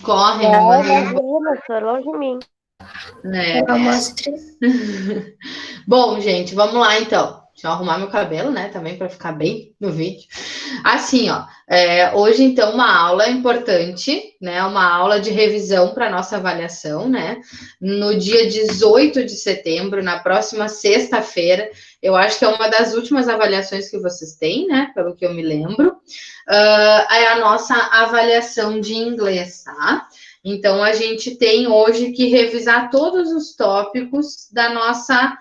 Corre, me Não, manda. imagina, tô longe de mim. Né? Bom, gente, vamos lá então. Deixa eu arrumar meu cabelo, né? Também para ficar bem no vídeo. Assim, ó, hoje então uma aula importante, né? Uma aula de revisão para nossa avaliação, né? No dia 18 de setembro, na próxima sexta-feira, eu acho que é uma das últimas avaliações que vocês têm, né? Pelo que eu me lembro, é a nossa avaliação de inglês, tá? Então a gente tem hoje que revisar todos os tópicos da nossa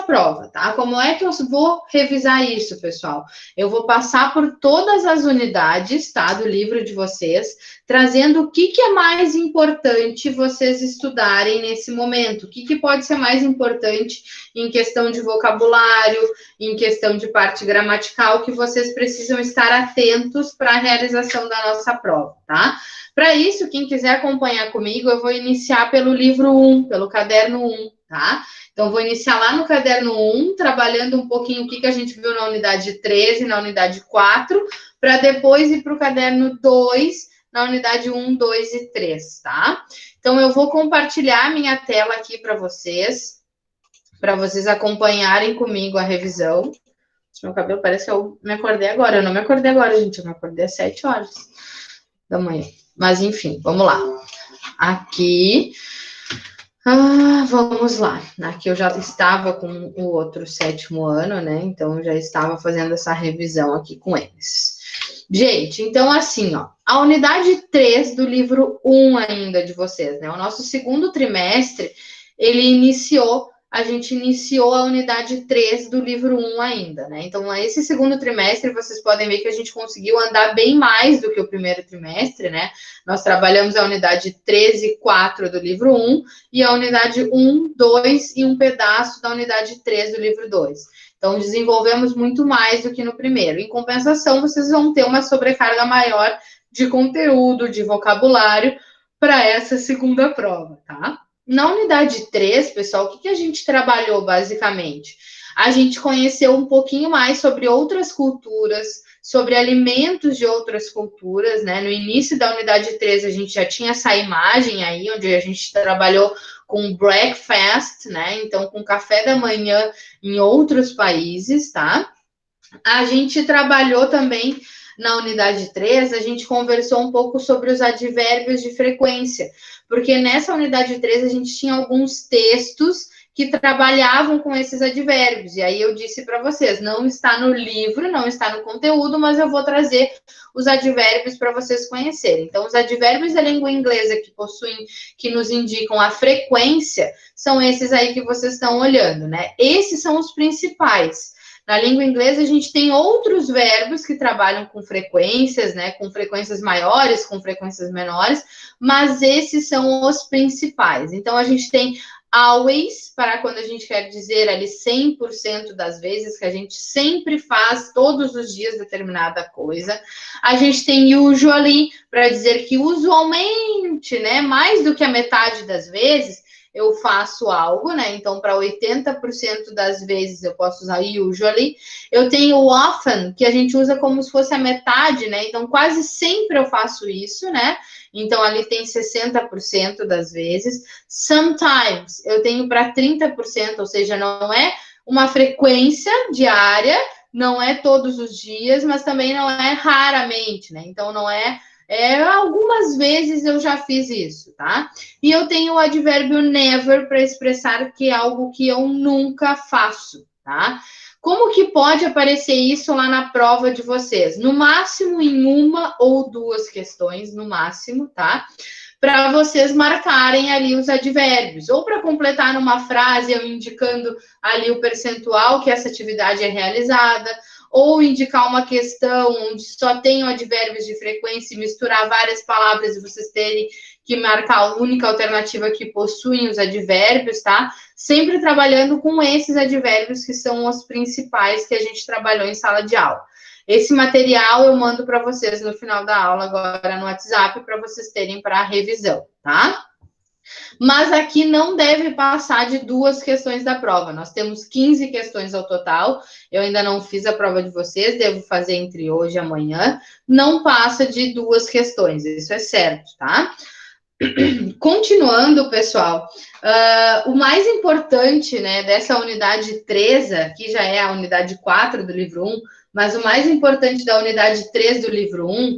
prova, tá? Como é que eu vou revisar isso, pessoal? Eu vou passar por todas as unidades, tá? Do livro de vocês, trazendo o que é mais importante vocês estudarem nesse momento. O que pode ser mais importante em questão de vocabulário, em questão de parte gramatical, que vocês precisam estar atentos para a realização da nossa prova, tá? Para isso, quem quiser acompanhar comigo, eu vou iniciar pelo livro 1, pelo caderno 1, tá? Então, vou iniciar lá no caderno 1, trabalhando um pouquinho o que a gente viu na unidade 13, na unidade 4, para depois ir para o caderno 2, na unidade 1, 2 e 3, tá? Então, eu vou compartilhar minha tela aqui para vocês acompanharem comigo a revisão. Meu cabelo parece que eu me acordei agora. Eu não me acordei agora, gente. Eu me acordei às 7 horas da manhã. Mas, enfim, vamos lá. Aqui. Vamos lá. Aqui eu já estava com o outro sétimo ano, né? Então, eu já estava fazendo essa revisão aqui com eles. Gente, então assim, ó, a unidade 3 do livro 1 ainda de vocês, né? O nosso segundo trimestre, a gente iniciou a unidade 3 do livro 1 ainda, né? Então, esse segundo trimestre, vocês podem ver que a gente conseguiu andar bem mais do que o primeiro trimestre, né? Nós trabalhamos a unidade 13 e 4 do livro 1 e a unidade 1, 2 e um pedaço da unidade 3 do livro 2. Então, desenvolvemos muito mais do que no primeiro. Em compensação, vocês vão ter uma sobrecarga maior de conteúdo, de vocabulário para essa segunda prova, tá? Na unidade 3, pessoal, o que a gente trabalhou basicamente? A gente conheceu um pouquinho mais sobre outras culturas, sobre alimentos de outras culturas, né? No início da unidade 3, a gente já tinha essa imagem aí, onde a gente trabalhou com breakfast, né? Então, com café da manhã em outros países, tá? A gente trabalhou também na unidade 3, a gente conversou um pouco sobre os advérbios de frequência, porque nessa unidade 3 a gente tinha alguns textos que trabalhavam com esses advérbios. E aí eu disse para vocês, não está no livro, não está no conteúdo, mas eu vou trazer os advérbios para vocês conhecerem. Então, os advérbios da língua inglesa que nos indicam a frequência, são esses aí que vocês estão olhando, né? Esses são os principais. Na língua inglesa, a gente tem outros verbos que trabalham com frequências, né? Com frequências maiores, com frequências menores, mas esses são os principais. Então, a gente tem always, para quando a gente quer dizer ali 100% das vezes, que a gente sempre faz todos os dias determinada coisa. A gente tem usually, para dizer que usualmente, né? Mais do que a metade das vezes, eu faço algo, né? Então, para 80% das vezes eu posso usar usually. Eu tenho often, que a gente usa como se fosse a metade, né? Então, quase sempre eu faço isso, né? Então, ali tem 60% das vezes. Sometimes eu tenho para 30%, ou seja, não é uma frequência diária, não é todos os dias, mas também não é raramente, né? Então, não é algumas vezes eu já fiz isso, tá? E eu tenho o advérbio never para expressar que é algo que eu nunca faço, tá? Como que pode aparecer isso lá na prova de vocês? No máximo em uma ou duas questões, no máximo, tá? Para vocês marcarem ali os advérbios, ou para completar numa frase, eu indicando ali o percentual que essa atividade é realizada, ou indicar uma questão onde só tem advérbios de frequência e misturar várias palavras e vocês terem que marcar a única alternativa que possuem os advérbios, tá? Sempre trabalhando com esses advérbios que são os principais que a gente trabalhou em sala de aula. Esse material eu mando para vocês no final da aula agora no WhatsApp para vocês terem para revisão, tá? Mas aqui não deve passar de 2 questões da prova. Nós temos 15 questões ao total. Eu ainda não fiz a prova de vocês, devo fazer entre hoje e amanhã. Não passa de 2 questões, isso é certo, tá? Continuando, pessoal, o mais importante, né, dessa unidade 3, aqui já é a unidade 4 do livro 1, mas o mais importante da unidade 3 do livro 1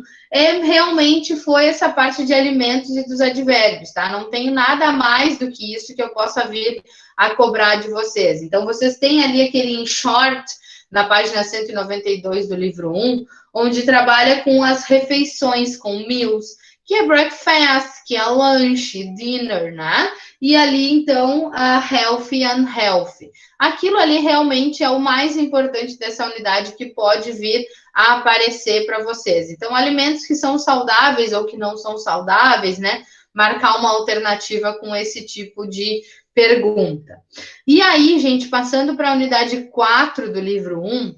realmente foi essa parte de alimentos e dos advérbios, tá? Não tenho nada mais do que isso que eu possa vir a cobrar de vocês. Então, vocês têm ali aquele in short, na página 192 do livro 1, onde trabalha com as refeições, com meals, que é breakfast, que é lunch, dinner, né? E ali, então, a healthy and unhealthy. Aquilo ali realmente é o mais importante dessa unidade que pode vir a aparecer para vocês. Então, alimentos que são saudáveis ou que não são saudáveis, né? Marcar uma alternativa com esse tipo de pergunta. E aí, gente, passando para a unidade 4 do livro 1,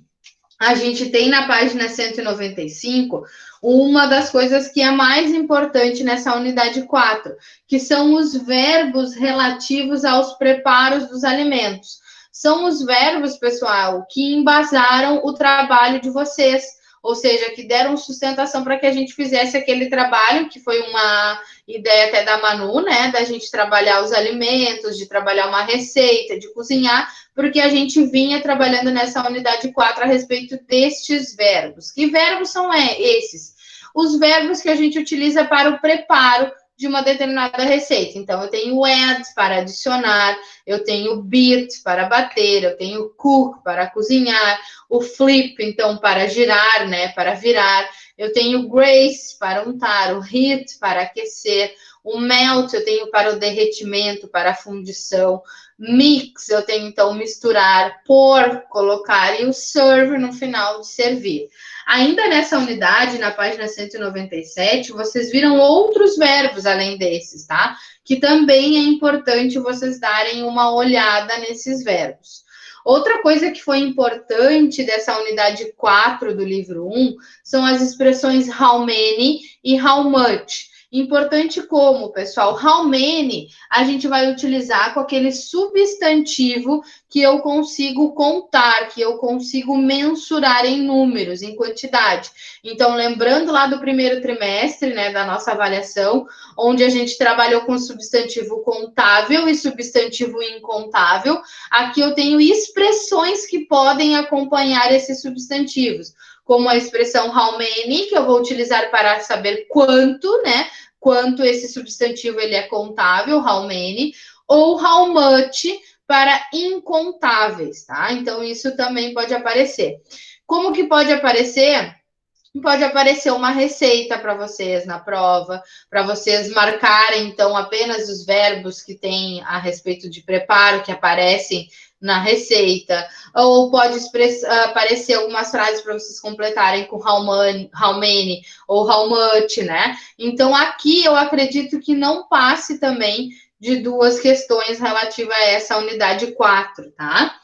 a gente tem na página 195 uma das coisas que é mais importante nessa unidade 4, que são os verbos relativos aos preparos dos alimentos. São os verbos, pessoal, que embasaram o trabalho de vocês, ou seja, que deram sustentação para que a gente fizesse aquele trabalho, que foi uma ideia até da Manu, né, da gente trabalhar os alimentos, de trabalhar uma receita, de cozinhar, porque a gente vinha trabalhando nessa unidade 4 a respeito destes verbos. Que verbos são esses? Os verbos que a gente utiliza para o preparo de uma determinada receita. Então, eu tenho add para adicionar, eu tenho beat para bater, eu tenho cook para cozinhar, o flip, então, para girar, né, para virar, eu tenho grace para untar, o heat para aquecer, o melt eu tenho para o derretimento, para a fundição, mix eu tenho, então, misturar, pour, colocar, e o serve no final de servir. Ainda nessa unidade, na página 197, vocês viram outros verbos além desses, tá? Que também é importante vocês darem uma olhada nesses verbos. Outra coisa que foi importante dessa unidade 4 do livro 1 são as expressões how many e how much. Importante como, pessoal, how many a gente vai utilizar com aquele substantivo que eu consigo contar, que eu consigo mensurar em números, em quantidade. Então, lembrando lá do primeiro trimestre, né, da nossa avaliação, onde a gente trabalhou com substantivo contável e substantivo incontável, aqui eu tenho expressões que podem acompanhar esses substantivos, como a expressão how many, que eu vou utilizar para saber quanto, né? Quanto esse substantivo ele é contável, how many, ou how much para incontáveis, tá? Então, isso também pode aparecer. Como que pode aparecer? Pode aparecer uma receita para vocês na prova, para vocês marcarem, então, apenas os verbos que têm a respeito de preparo, que aparecem na receita, ou pode aparecer algumas frases para vocês completarem com how many ou how much, né? Então, aqui eu acredito que não passe também de 2 questões relativas a essa unidade 4, tá?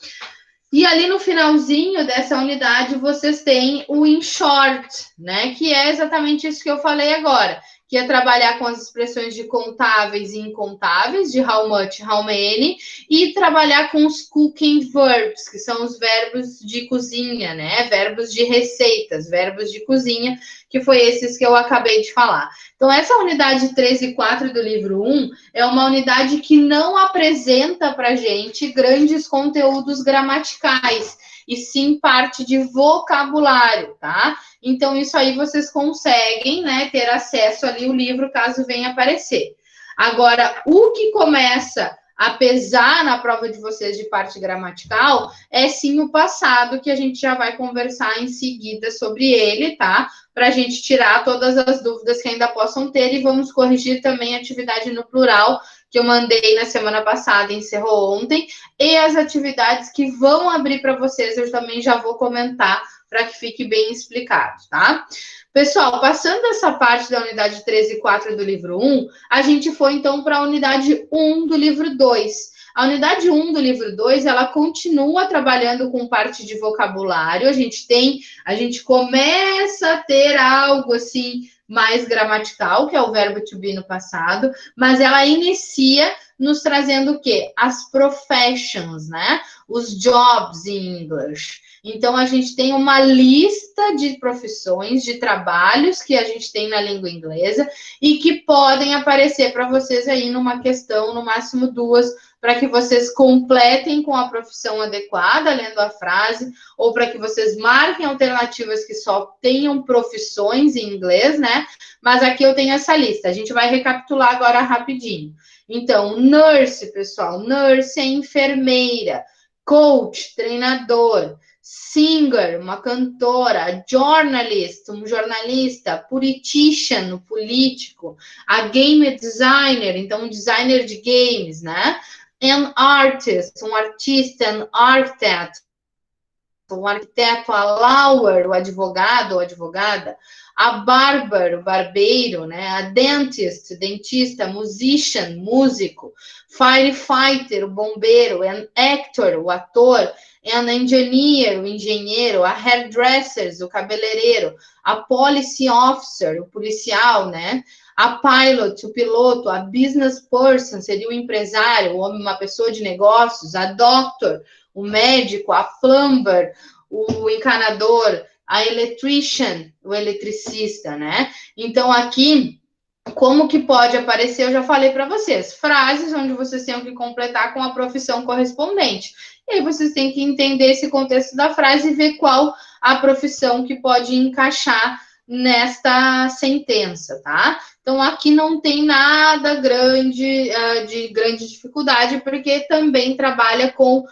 E ali no finalzinho dessa unidade, vocês têm o in short, né? Que é exatamente isso que eu falei agora, que é trabalhar com as expressões de contáveis e incontáveis, de how much, how many, e trabalhar com os cooking verbs, que são os verbos de cozinha, né? Verbos de receitas, verbos de cozinha, que foi esses que eu acabei de falar. Então, essa unidade 3 e 4 do livro 1 é uma unidade que não apresenta para a gente grandes conteúdos gramaticais, e sim parte de vocabulário, tá? Então, isso aí vocês conseguem, né, ter acesso ali ao livro, caso venha aparecer. Agora, o que começa a pesar na prova de vocês de parte gramatical é sim o passado, que a gente já vai conversar em seguida sobre ele, tá? Para a gente tirar todas as dúvidas que ainda possam ter, e vamos corrigir também a atividade no plural, que eu mandei na semana passada, encerrou ontem, e as atividades que vão abrir para vocês, eu também já vou comentar para que fique bem explicado, tá? Pessoal, passando essa parte da unidade 13 e 4 do livro 1, a gente foi então para a unidade 1 do livro 2. A unidade 1 do livro 2, ela continua trabalhando com parte de vocabulário. A gente começa a ter algo assim mais gramatical, que é o verbo to be no passado, mas ela inicia nos trazendo o quê? As professions, né? Os jobs em English. Então, a gente tem uma lista de profissões, de trabalhos que a gente tem na língua inglesa e que podem aparecer para vocês aí numa questão, no máximo 2, para que vocês completem com a profissão adequada, lendo a frase, ou para que vocês marquem alternativas que só tenham profissões em inglês, né? Mas aqui eu tenho essa lista. A gente vai recapitular agora rapidinho. Então, nurse, pessoal. Nurse é enfermeira. Coach, treinador. Singer, uma cantora. Journalist, um jornalista. Politician, um político. A game designer, então um designer de games, né? An artist, um artista. An architect, um arquiteto. A lawyer, o advogado ou advogada. A barber, o barbeiro, né? A dentist, dentista. Musician, músico. Firefighter, o bombeiro. An actor, o ator. An engineer, o engenheiro. A hairdresser, o cabeleireiro. A policy officer, o policial, né? A pilot, o piloto. A business person, seria o empresário, uma pessoa de negócios. A doctor, o médico. A plumber, o encanador. A electrician, o eletricista, né? Então, aqui, como que pode aparecer? Eu já falei para vocês. Frases onde vocês têm que completar com a profissão correspondente. E aí vocês têm que entender esse contexto da frase e ver qual a profissão que pode encaixar nesta sentença, tá? Então, aqui não tem nada grande, de grande dificuldade, porque também trabalha com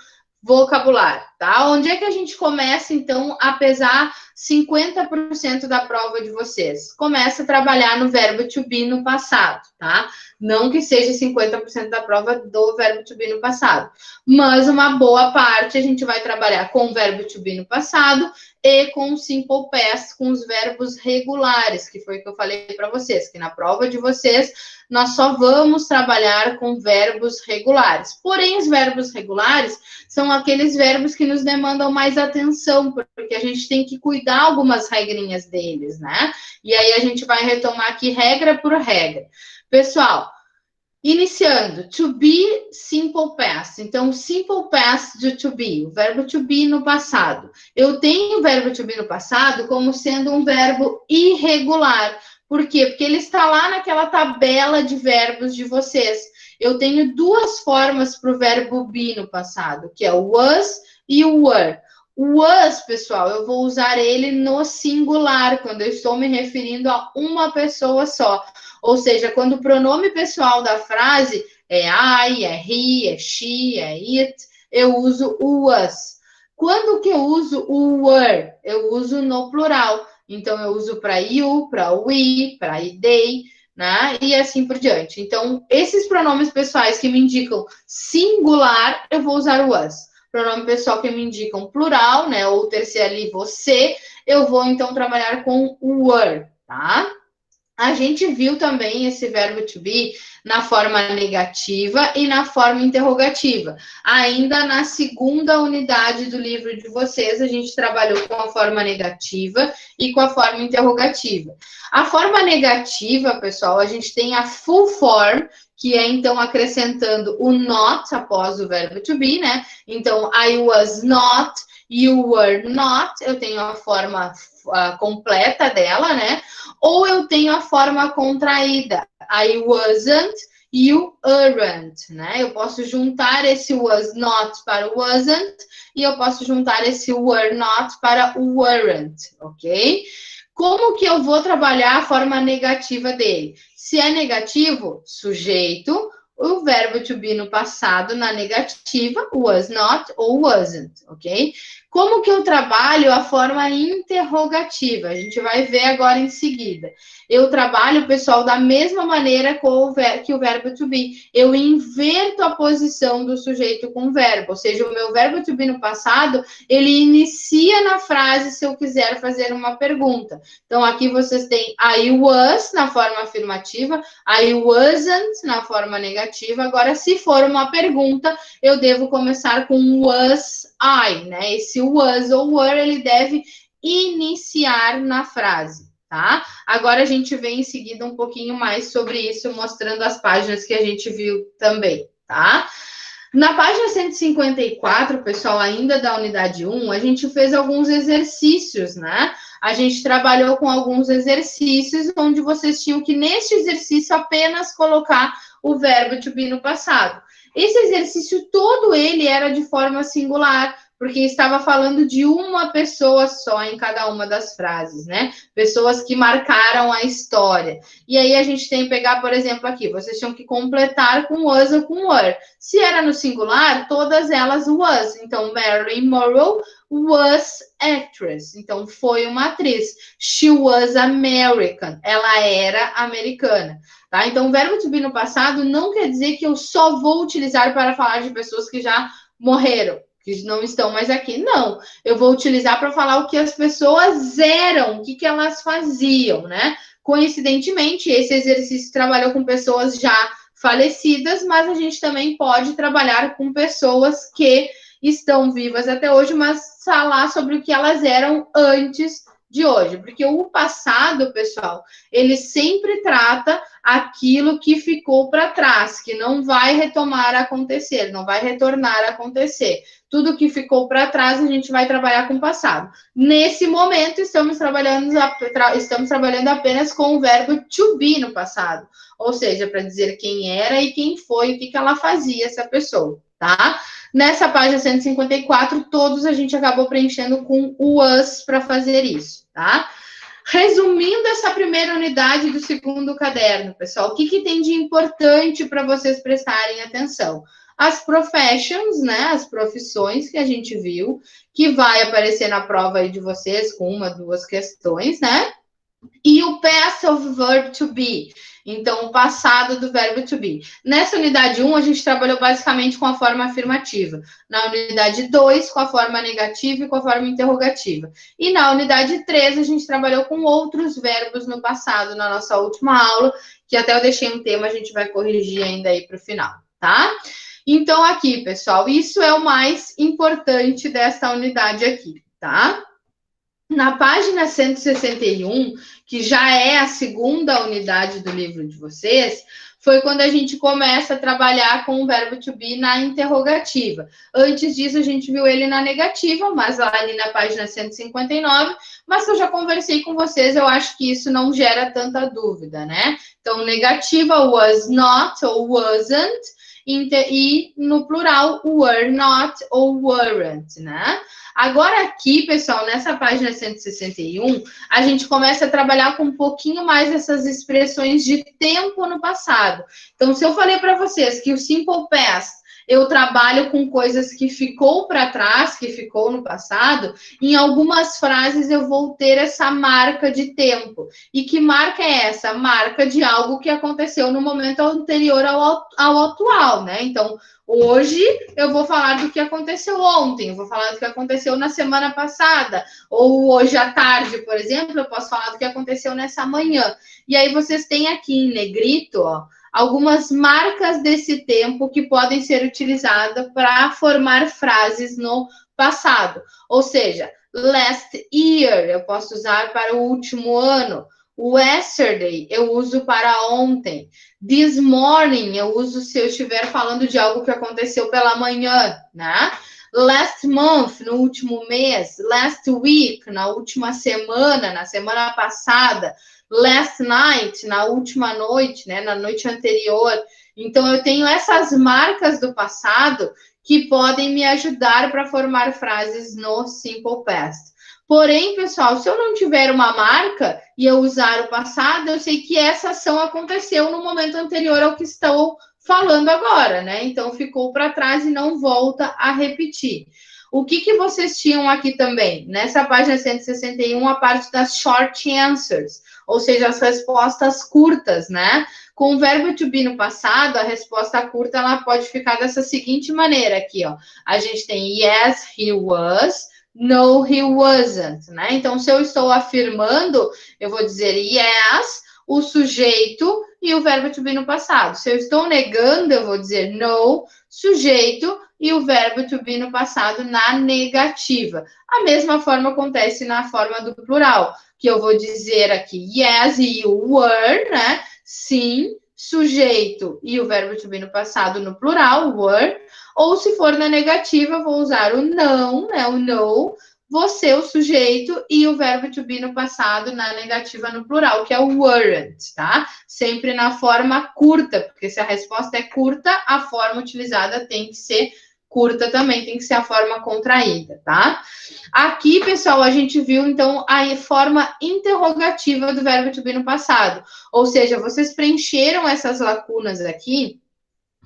vocabulário, tá? Onde é que a gente começa, então, a pesar 50% da prova de vocês? Começa a trabalhar no verbo to be no passado, tá? Não que seja 50% da prova do verbo to be no passado, mas uma boa parte a gente vai trabalhar com o verbo to be no passado e com o simple past, com os verbos regulares, que foi o que eu falei para vocês, que na prova de vocês nós só vamos trabalhar com verbos regulares. Porém, os verbos regulares são aqueles verbos que nos demandam mais atenção, porque a gente tem que cuidar algumas regrinhas deles, né? E aí a gente vai retomar aqui regra por regra. Pessoal, iniciando, to be, simple past. Então, simple past de to be, o verbo to be no passado. Eu tenho o verbo to be no passado como sendo um verbo irregular. Por quê? Porque ele está lá naquela tabela de verbos de vocês. Eu tenho duas formas para o verbo be no passado, que é o was e o were. O was, pessoal, eu vou usar ele no singular, quando eu estou me referindo a uma pessoa só. Ou seja, quando o pronome pessoal da frase é I, é he, é she, é it, eu uso o was. Quando que eu uso o were? Eu uso no plural. Então, eu uso para you, para we, para they, né? E assim por diante. Então, esses pronomes pessoais que me indicam singular, eu vou usar o was. Pronome pessoal que me indicam plural, né? Ou terceiro ali, você, eu vou então trabalhar com o were, tá? A gente viu também esse verbo to be na forma negativa e na forma interrogativa. Ainda na segunda unidade do livro de vocês, a gente trabalhou com a forma negativa e com a forma interrogativa. A forma negativa, pessoal, a gente tem a full form, que é então acrescentando o not após o verbo to be, né? Então, I was not, you were not, eu tenho a forma completa dela, né? Ou eu tenho a forma contraída, I wasn't, you aren't, né? Eu posso juntar esse was not para o wasn't e eu posso juntar esse were not para o weren't, ok? Como que eu vou trabalhar a forma negativa dele? Se é negativo, sujeito, o verbo to be no passado na negativa, was not ou wasn't, ok? Como que eu trabalho a forma interrogativa? A gente vai ver agora em seguida. Eu trabalho, pessoal, da mesma maneira que o verbo to be. Eu inverto a posição do sujeito com o verbo, ou seja, o meu verbo to be no passado, ele inicia na frase se eu quiser fazer uma pergunta. Então, aqui vocês têm I was na forma afirmativa, I wasn't na forma negativa. Agora, se for uma pergunta, eu devo começar com was I, né? Esse was ou were, ele deve iniciar na frase. tá? Agora a gente vê em seguida um pouquinho mais sobre isso, mostrando as páginas que a gente viu também, tá? Na página 154, pessoal, ainda da unidade 1, a gente fez alguns exercícios, né? A gente trabalhou com alguns exercícios onde vocês tinham que, neste exercício, apenas colocar o verbo to be no passado. Esse exercício todo ele era de forma singular, porque estava falando de uma pessoa só em cada uma das frases, né? Pessoas que marcaram a história. E aí a gente tem que pegar, por exemplo, aqui, vocês tinham que completar com was ou com were. Se era no singular, todas elas was. Então, Marilyn Monroe was actress. Então, foi uma atriz. She was American. Ela era americana. Tá? Então, o verbo to be no passado não quer dizer que eu só vou utilizar para falar de pessoas que já morreram, que não estão mais aqui. Não, eu vou utilizar para falar o que as pessoas eram, o que elas faziam, né? Coincidentemente, esse exercício trabalhou com pessoas já falecidas, mas a gente também pode trabalhar com pessoas que estão vivas até hoje, mas falar sobre o que elas eram antes de hoje, porque o passado, pessoal, ele sempre trata aquilo que ficou para trás, que não vai retomar a acontecer, não vai retornar a acontecer. Tudo que ficou para trás, a gente vai trabalhar com o passado. Nesse momento, estamos trabalhando apenas com o verbo to be no passado, ou seja, para dizer quem era e quem foi, o que ela fazia, essa pessoa, tá? Nessa página 154, todos a gente acabou preenchendo com o was para fazer isso, tá? Resumindo essa primeira unidade do segundo caderno, pessoal, o que tem de importante para vocês prestarem atenção? As professions, né, as profissões que a gente viu, que vai aparecer na prova aí de vocês com uma, duas questões, né? E o past of verb to be. Então, o passado do verbo to be. Nessa unidade 1, a gente trabalhou basicamente com a forma afirmativa. Na unidade 2, com a forma negativa e com a forma interrogativa. E na unidade 3, a gente trabalhou com outros verbos no passado, na nossa última aula, que até eu deixei um tema, a gente vai corrigir ainda aí para o final, tá? Então, aqui, pessoal, isso é o mais importante dessa unidade aqui, tá? Na página 161, que já é a segunda unidade do livro de vocês, foi quando a gente começa a trabalhar com o verbo to be na interrogativa. Antes disso, a gente viu ele na negativa, mas lá ali na página 159, mas que eu já conversei com vocês, eu acho que isso não gera tanta dúvida, né? Então, negativa, was not ou wasn't, e no plural, were not ou weren't, né? Agora aqui, pessoal, nessa página 161, a gente começa a trabalhar com um pouquinho mais essas expressões de tempo no passado. Então, se eu falei para vocês que o simple past eu trabalho com coisas que ficou para trás, que ficou no passado, em algumas frases eu vou ter essa marca de tempo. E que marca é essa? Marca de algo que aconteceu no momento anterior ao atual, né? Então, hoje eu vou falar do que aconteceu ontem, eu vou falar do que aconteceu na semana passada, ou hoje à tarde, por exemplo, eu posso falar do que aconteceu nessa manhã. E aí vocês têm aqui em negrito, ó, algumas marcas desse tempo que podem ser utilizadas para formar frases no passado. Ou seja, last year eu posso usar para o último ano. Yesterday eu uso para ontem. This morning eu uso se eu estiver falando de algo que aconteceu pela manhã, né? Last month, no último mês. Last week, na última semana, na semana passada. Last night, na última noite, né? Na noite anterior. Então, eu tenho essas marcas do passado que podem me ajudar para formar frases no simple past. Porém, pessoal, se eu não tiver uma marca e eu usar o passado, eu sei que essa ação aconteceu no momento anterior ao que estou falando agora, né? Então, ficou para trás e não volta a repetir. O que vocês tinham aqui também? Nessa página 161, a parte das short answers, ou seja, as respostas curtas, né? Com o verbo to be no passado, a resposta curta, ela pode ficar dessa seguinte maneira aqui, ó. A gente tem yes, he was, no, he wasn't, né? Então, se eu estou afirmando, eu vou dizer yes, o sujeito e o verbo to be no passado. Se eu estou negando, eu vou dizer no, sujeito e o verbo to be no passado na negativa. A mesma forma acontece na forma do plural. que eu vou dizer aqui yes e o were, né? Sim, sujeito e o verbo to be no passado no plural, were. Ou se for na negativa, eu vou usar o não, né? O no, você, o sujeito, e o verbo to be no passado na negativa no plural, que é o weren't, tá? Sempre na forma curta, porque se a resposta é curta, a forma utilizada tem que ser curta também, tem que ser a forma contraída, tá? Aqui, pessoal, a gente viu, então, a forma interrogativa do verbo to be no passado. Ou seja, vocês preencheram essas lacunas aqui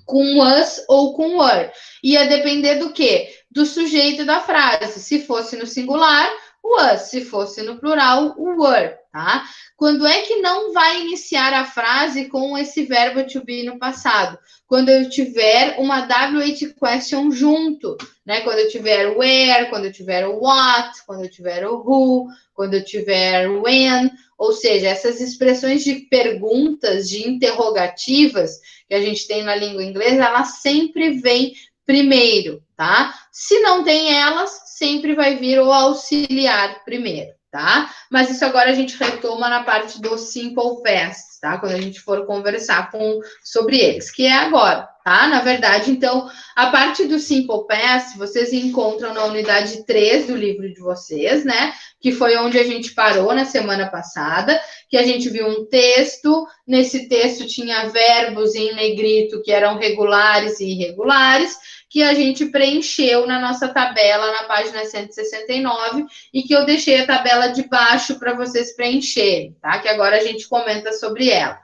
com was ou com were. Ia depender do quê? Do sujeito da frase. Se fosse no singular, was. Se fosse no plural, were, tá? Quando é que não vai iniciar a frase com esse verbo to be no passado? Quando eu tiver uma WH question junto, né? Quando eu tiver where, quando eu tiver o what, quando eu tiver o who, quando eu tiver when, ou seja, essas expressões de perguntas, de interrogativas que a gente tem na língua inglesa, elas sempre vêm primeiro, tá? Se não tem elas, sempre vai vir o auxiliar primeiro, tá? Mas isso agora a gente retoma na parte do simple past, tá? Quando a gente for conversar sobre eles, que é agora, tá? Na verdade, então, a parte do simple past, vocês encontram na unidade 3 do livro de vocês, né? Que foi onde a gente parou na semana passada, que a gente viu um texto, nesse texto tinha verbos em negrito que eram regulares e irregulares, que a gente preencheu na nossa tabela na página 169 e que eu deixei a tabela de baixo para vocês preencherem, tá? Que agora a gente comenta sobre ela.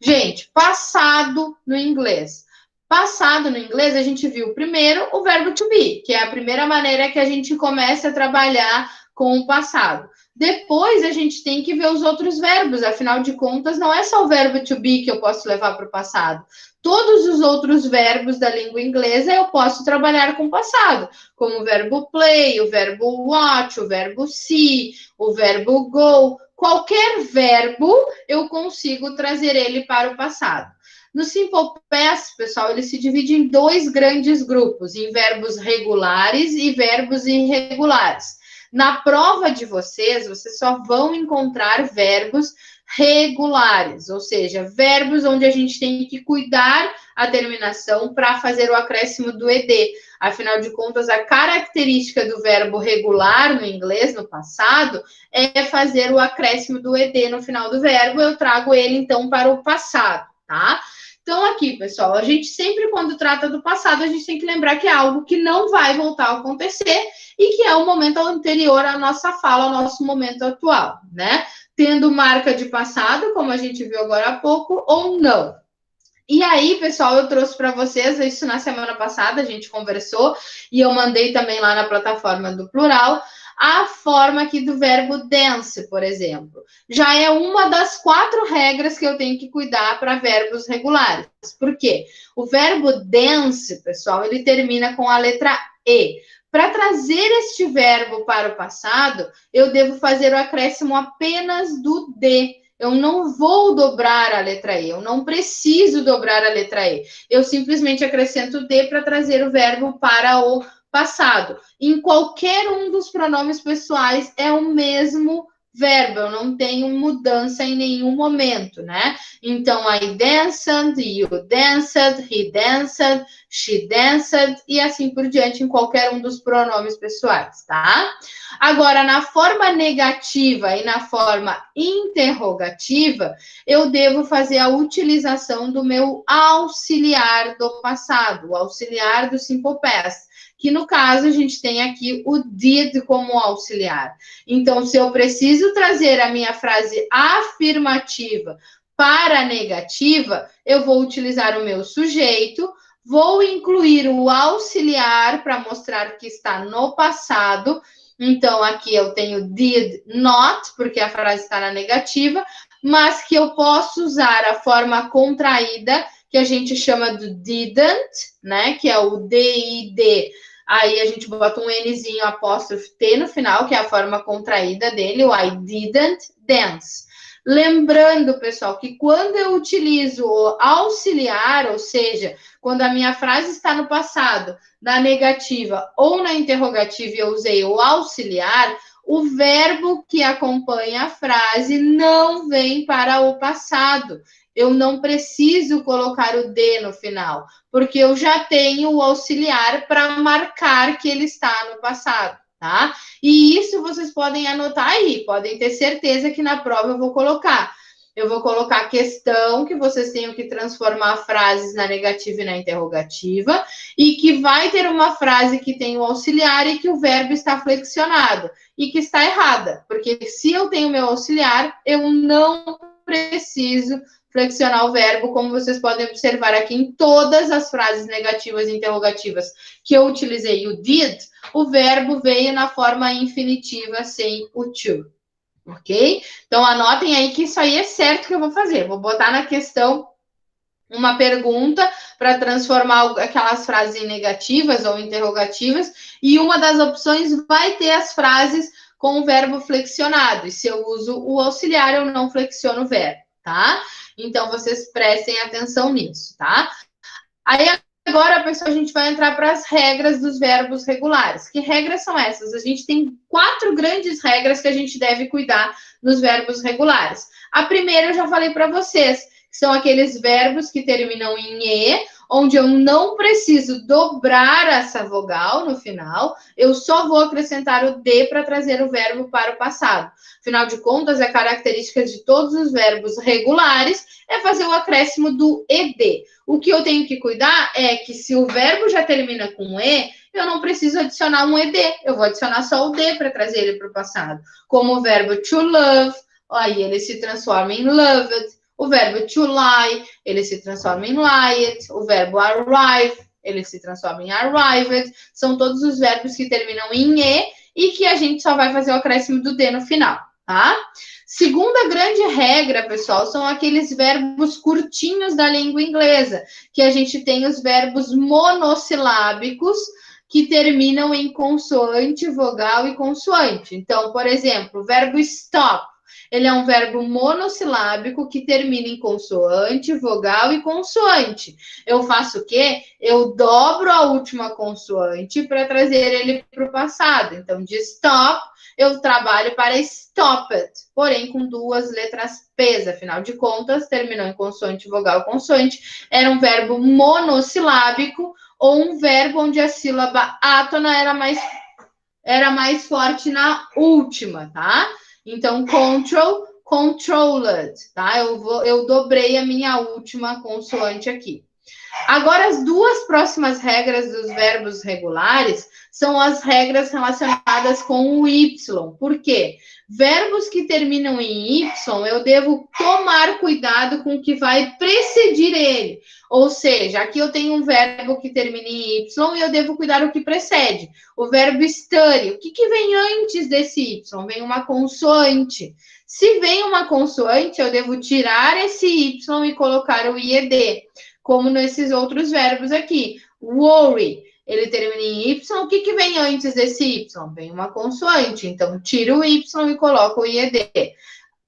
Gente, passado no inglês. Passado no inglês, a gente viu primeiro o verbo to be, que é a primeira maneira que a gente começa a trabalhar com o passado. Depois a gente tem que ver os outros verbos, afinal de contas, não é só o verbo to be que eu posso levar para o passado. Todos os outros verbos da língua inglesa eu posso trabalhar com o passado, como o verbo play, o verbo watch, o verbo see, o verbo go. Qualquer verbo eu consigo trazer ele para o passado. No Simple Past, pessoal, ele se divide em dois grandes grupos, em verbos regulares e verbos irregulares. Na prova de vocês só vão encontrar verbos regulares, ou seja, verbos onde a gente tem que cuidar a terminação para fazer o acréscimo do ed. Afinal de contas, a característica do verbo regular no inglês, no passado, é fazer o acréscimo do ed no final do verbo. Eu trago ele, então, para o passado, tá? Então, aqui, pessoal, a gente sempre, quando trata do passado, a gente tem que lembrar que é algo que não vai voltar a acontecer e que é um momento anterior à nossa fala, ao nosso momento atual, né? Tendo marca de passado, como a gente viu agora há pouco, ou não. E aí, pessoal, eu trouxe para vocês, isso na semana passada, a gente conversou, e eu mandei também lá na plataforma do Plural, a forma aqui do verbo dance, por exemplo. Já é uma das 4 regras que eu tenho que cuidar para verbos regulares. Por quê? O verbo dance, pessoal, ele termina com a letra E. Para trazer este verbo para o passado, eu devo fazer o acréscimo apenas do D. Eu não vou dobrar a letra E, eu não preciso dobrar a letra E. Eu simplesmente acrescento D para trazer o verbo para o passado. Em qualquer um dos pronomes pessoais é o mesmo verbo, eu não tenho mudança em nenhum momento, né? Então, I danced, you danced, he danced, she danced, e assim por diante, em qualquer um dos pronomes pessoais, tá? Agora, na forma negativa e na forma interrogativa, eu devo fazer a utilização do meu auxiliar do passado, o auxiliar do simple past, que no caso a gente tem aqui o did como auxiliar. Então, se eu preciso trazer a minha frase afirmativa para a negativa, eu vou utilizar o meu sujeito, vou incluir o auxiliar para mostrar que está no passado. Então, aqui eu tenho did not, porque a frase está na negativa, mas que eu posso usar a forma contraída, que a gente chama do didn't, né? Que é o D-I-D. Aí a gente bota um Nzinho apóstrofe T no final, que é a forma contraída dele, o I didn't dance. Lembrando, pessoal, que quando eu utilizo o auxiliar, ou seja, quando a minha frase está no passado, na negativa ou na interrogativa e eu usei o auxiliar, o verbo que acompanha a frase não vem para o passado. Eu não preciso colocar o de no final, porque eu já tenho o auxiliar para marcar que ele está no passado, tá? E isso vocês podem anotar aí, podem ter certeza que na prova eu vou colocar. Eu vou colocar a questão que vocês tenham que transformar frases na negativa e na interrogativa, e que vai ter uma frase que tem o auxiliar e que o verbo está flexionado, e que está errada, porque se eu tenho meu auxiliar, eu não preciso flexionar o verbo, como vocês podem observar aqui em todas as frases negativas e interrogativas que eu utilizei o did, o verbo veio na forma infinitiva sem o to. Ok? Então, anotem aí que isso aí é certo que eu vou fazer. Vou botar na questão uma pergunta para transformar aquelas frases em negativas ou interrogativas, e uma das opções vai ter as frases com o verbo flexionado. E se eu uso o auxiliar, eu não flexiono o verbo, tá? Então, vocês prestem atenção nisso, tá? Aí, agora, pessoal, a gente vai entrar para as regras dos verbos regulares. Que regras são essas? A gente tem 4 grandes regras que a gente deve cuidar nos verbos regulares. A primeira eu já falei para vocês, que são aqueles verbos que terminam em E, onde eu não preciso dobrar essa vogal no final, eu só vou acrescentar o D para trazer o verbo para o passado. Afinal de contas, a característica de todos os verbos regulares é fazer o acréscimo do ED. O que eu tenho que cuidar é que se o verbo já termina com E, eu não preciso adicionar um ED, eu vou adicionar só o D para trazer ele para o passado. Como o verbo to love, aí ele se transforma em loved. O verbo to lie, ele se transforma em lied. O verbo arrive, ele se transforma em arrived. São todos os verbos que terminam em E que a gente só vai fazer o acréscimo do D no final, tá? Segunda grande regra, pessoal, são aqueles verbos curtinhos da língua inglesa, que a gente tem os verbos monossilábicos que terminam em consoante, vogal e consoante. Então, por exemplo, o verbo stop. Ele é um verbo monossilábico que termina em consoante, vogal e consoante. Eu faço o quê? Eu dobro a última consoante para trazer ele para o passado. Então, de stop, eu trabalho para stopped, porém com 2 letras P's. Afinal de contas, terminou em consoante, vogal, consoante. Era um verbo monossilábico ou um verbo onde a sílaba átona era mais forte na última, tá? Então, control, controlled, tá? Eu dobrei a minha última consoante aqui. Agora, as 2 próximas regras dos verbos regulares são as regras relacionadas com o Y. Por quê? Verbos que terminam em Y, eu devo tomar cuidado com o que vai precedir ele. Ou seja, aqui eu tenho um verbo que termina em Y e eu devo cuidar o que precede. O verbo study, o que vem antes desse Y? Vem uma consoante. Se vem uma consoante, eu devo tirar esse Y e colocar o IED. Como nesses outros verbos aqui. Worry, ele termina em Y. O que vem antes desse Y? Vem uma consoante. Então, tiro o Y e coloco o IED.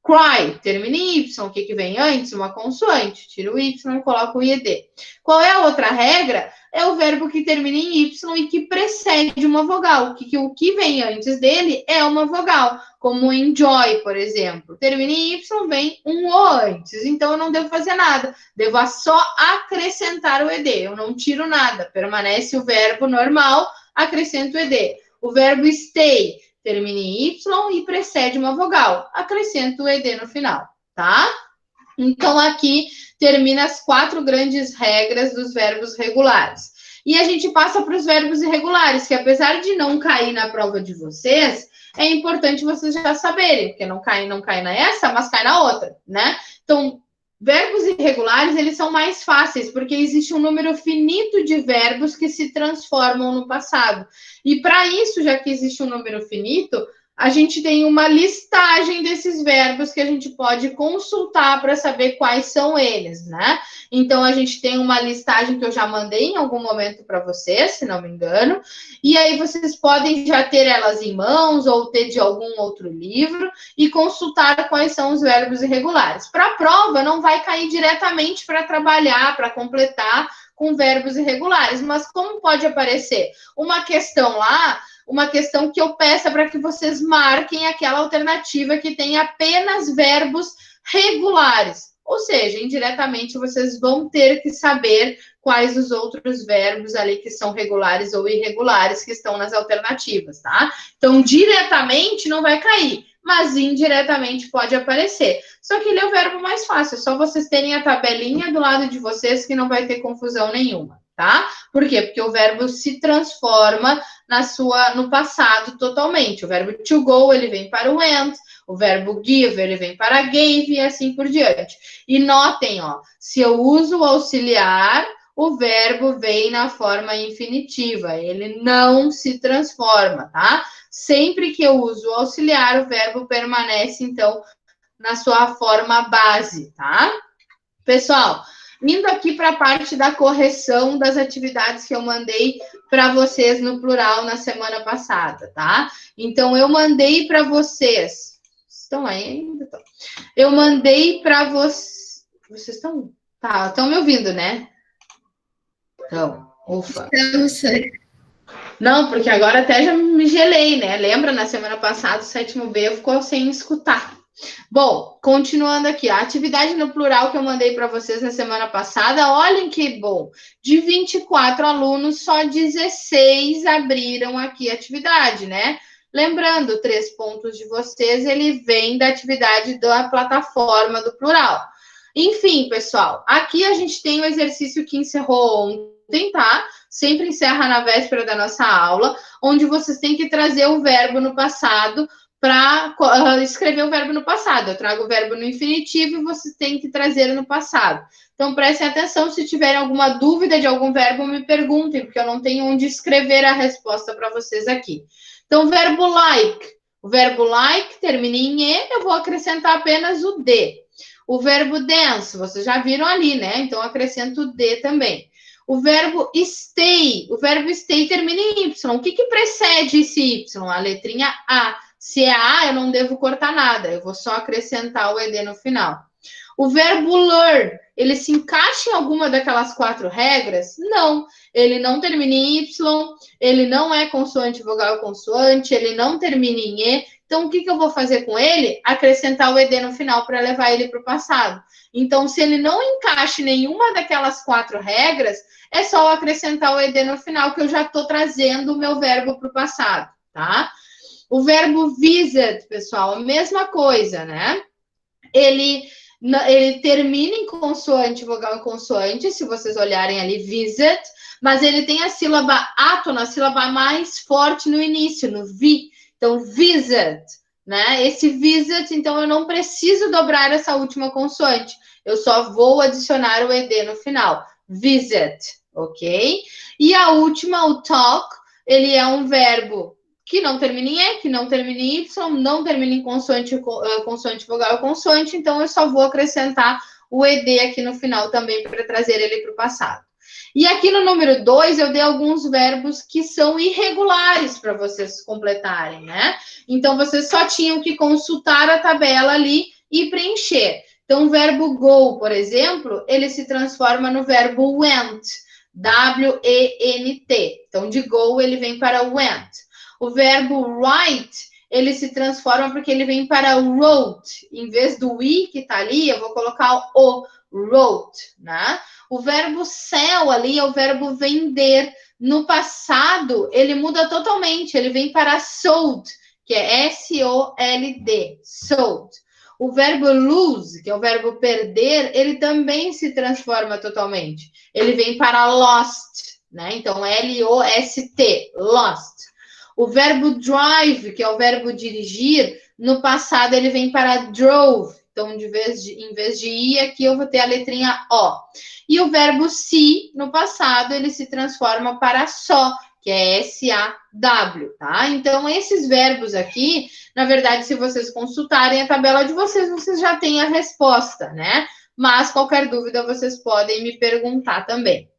Cry, termina em Y. O que vem antes? Uma consoante. Tiro o Y e coloco o IED. Qual é a outra regra? É o verbo que termina em Y e que precede uma vogal. O que vem antes dele é uma vogal. Como enjoy, por exemplo. Termina em Y, vem um O antes. Então, eu não devo fazer nada. Devo só acrescentar o ED. Eu não tiro nada. Permanece o verbo normal, acrescento o ED. O verbo stay termina em Y e precede uma vogal. Acrescento o ED no final, tá? Então, aqui termina as 4 grandes regras dos verbos regulares. E a gente passa para os verbos irregulares, que apesar de não cair na prova de vocês, é importante vocês já saberem, porque não cai nessa, mas cai na outra, né? Então, verbos irregulares, eles são mais fáceis, porque existe um número finito de verbos que se transformam no passado. E para isso, já que existe um número finito, a gente tem uma listagem desses verbos que a gente pode consultar para saber quais são eles, né? Então, a gente tem uma listagem que eu já mandei em algum momento para vocês, se não me engano, e aí vocês podem já ter elas em mãos ou ter de algum outro livro e consultar quais são os verbos irregulares. Para a prova, não vai cair diretamente para trabalhar, para completar com verbos irregulares, mas como pode aparecer uma questão lá, uma questão que eu peça para que vocês marquem aquela alternativa que tem apenas verbos regulares. Ou seja, indiretamente vocês vão ter que saber quais os outros verbos ali que são regulares ou irregulares que estão nas alternativas, tá? Então, diretamente não vai cair, mas indiretamente pode aparecer. Só que ele é o verbo mais fácil, é só vocês terem a tabelinha do lado de vocês que não vai ter confusão nenhuma, tá? Por quê? Porque o verbo se transforma no passado totalmente. O verbo to go, ele vem para o went, o verbo give, ele vem para gave e assim por diante. E notem, ó, se eu uso o auxiliar, o verbo vem na forma infinitiva, ele não se transforma, tá? Sempre que eu uso o auxiliar, o verbo permanece, então, na sua forma base, tá? Pessoal, indo aqui para a parte da correção das atividades que eu mandei para vocês no plural na semana passada, tá? Então, eu mandei para vocês. Estão aí ainda? Eu mandei para vocês. Vocês estão? Tá, estão me ouvindo, né? Então, ufa. Não, porque agora até já me gelei, né? Lembra, na semana passada, o 7º B ficou sem escutar. Bom, continuando aqui, a atividade no plural que eu mandei para vocês na semana passada, olhem que bom. De 24 alunos, só 16 abriram aqui a atividade, né? Lembrando, 3 pontos de vocês, ele vem da atividade da plataforma do plural. Enfim, pessoal, aqui a gente tem o exercício que encerrou ontem, tá? Sempre encerra na véspera da nossa aula, onde vocês têm que trazer o verbo no passado para escrever o verbo no passado. Eu trago o verbo no infinitivo e vocês têm que trazer no passado. Então, prestem atenção, se tiverem alguma dúvida de algum verbo, me perguntem, porque eu não tenho onde escrever a resposta para vocês aqui. Então, verbo like. O verbo like termina em E, eu vou acrescentar apenas o D. O verbo dance, vocês já viram ali, né? Então, acrescento o D também. O verbo stay termina em Y. O que precede esse Y? A letrinha A. Se é A, eu não devo cortar nada, eu vou só acrescentar o ED no final. O verbo learn, ele se encaixa em alguma daquelas 4 regras? Não, ele não termina em Y, ele não é consoante, vogal, consoante, ele não termina em E. Então, o que eu vou fazer com ele? Acrescentar o ED no final para levar ele para o passado. Então, se ele não encaixa em nenhuma daquelas 4 regras, é só acrescentar o ED no final, que eu já estou trazendo o meu verbo para o passado, tá? O verbo visit, pessoal, a mesma coisa, né? Ele termina em consoante, vogal e consoante, se vocês olharem ali, visit, mas ele tem a sílaba átona, a sílaba mais forte no início, no vi. Então, visit, né? Esse visit, então, eu não preciso dobrar essa última consoante. Eu só vou adicionar o ED no final. Visit, ok? E a última, o talk, ele é um verbo que não termina em E, que não termina em Y, não termina em consoante, vogal ou consoante, então eu só vou acrescentar o ED aqui no final também para trazer ele para o passado. E aqui no número 2, eu dei alguns verbos que são irregulares para vocês completarem, né? Então, vocês só tinham que consultar a tabela ali e preencher. Então, o verbo go, por exemplo, ele se transforma no verbo went, W-E-N-T. Então, de go, ele vem para went. O verbo write, ele se transforma porque ele vem para wrote. Em vez do I que está ali, eu vou colocar o wrote, né? O verbo sell ali é o verbo vender. No passado, ele muda totalmente. Ele vem para sold, que é S-O-L-D, sold. O verbo lose, que é o verbo perder, ele também se transforma totalmente. Ele vem para lost, né? Então, L-O-S-T, lost. O verbo drive, que é o verbo dirigir, no passado ele vem para drove. Então, em vez de I, aqui eu vou ter a letrinha O. E o verbo see, no passado, ele se transforma para só, que é S-A-W, tá? Então, esses verbos aqui, na verdade, se vocês consultarem a tabela de vocês, vocês já têm a resposta, né? Mas, qualquer dúvida, vocês podem me perguntar também.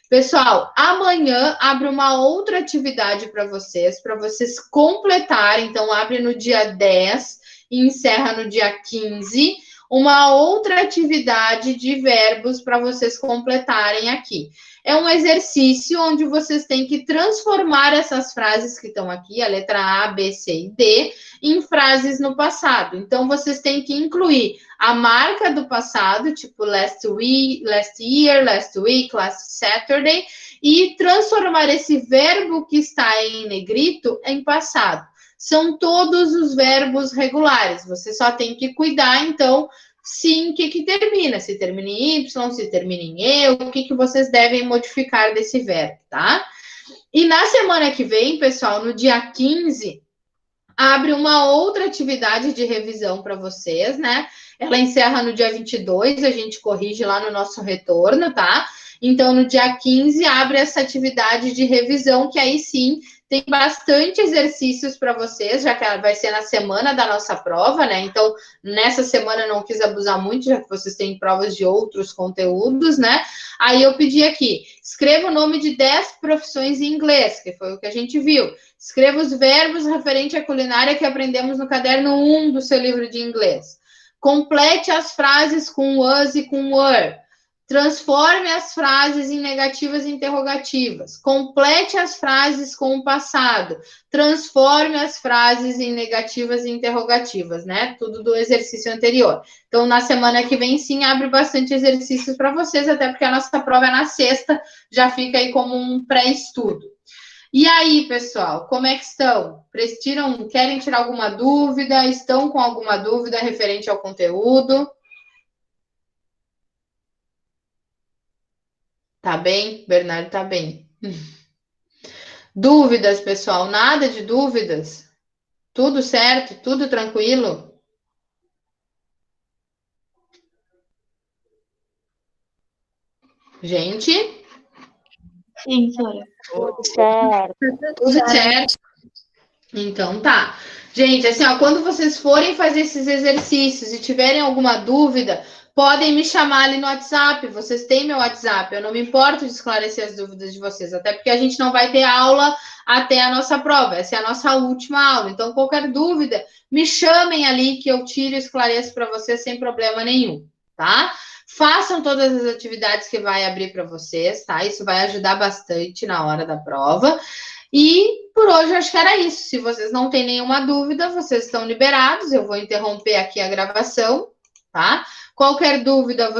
Pessoal, amanhã abre uma outra atividade para vocês completarem. Então, abre no dia 10 e encerra no dia 15. uma outra atividade de verbos para vocês completarem aqui. É um exercício onde vocês têm que transformar essas frases que estão aqui, a letra A, B, C e D, em frases no passado. Então, vocês têm que incluir a marca do passado, tipo last week, last year, last week, last Saturday, e transformar esse verbo que está em negrito em passado. São todos os verbos regulares. Você só tem que cuidar, então, sim, o que termina. Se termina em Y, se termina em E, o que vocês devem modificar desse verbo, tá? E na semana que vem, pessoal, no dia 15, abre uma outra atividade de revisão para vocês, né? Ela encerra no dia 22, a gente corrige lá no nosso retorno, tá? Então, no dia 15, abre essa atividade de revisão, que aí sim tem bastante exercícios para vocês, já que vai ser na semana da nossa prova, né? Então, nessa semana eu não quis abusar muito, já que vocês têm provas de outros conteúdos, né? Aí eu pedi aqui, escreva o nome de 10 profissões em inglês, que foi o que a gente viu. Escreva os verbos referentes à culinária que aprendemos no caderno 1 do seu livro de inglês. Complete as frases com was e com were. Transforme as frases em negativas e interrogativas. Complete as frases com o passado. Transforme as frases em negativas e interrogativas, né? Tudo do exercício anterior. Então, na semana que vem, sim, abre bastante exercícios para vocês, até porque a nossa prova é na sexta, já fica aí como um pré-estudo. E aí, pessoal, como é que estão? Querem tirar alguma dúvida? Estão com alguma dúvida referente ao conteúdo? Tá bem? Bernardo tá bem. Dúvidas, pessoal? Nada de dúvidas? Tudo certo? Tudo tranquilo? Gente? Sim, Sora. Tudo certo. Tudo certo. Então tá. Gente, assim, ó, quando vocês forem fazer esses exercícios e tiverem alguma dúvida, podem me chamar ali no WhatsApp. Vocês têm meu WhatsApp. Eu não me importo de esclarecer as dúvidas de vocês, até porque a gente não vai ter aula até a nossa prova. Essa é a nossa última aula. Então, qualquer dúvida, me chamem ali que eu tiro e esclareço para vocês sem problema nenhum, tá? Façam todas as atividades que vai abrir para vocês, tá? Isso vai ajudar bastante na hora da prova. E por hoje eu acho que era isso. Se vocês não têm nenhuma dúvida, vocês estão liberados. Eu vou interromper aqui a gravação, tá? Qualquer dúvida,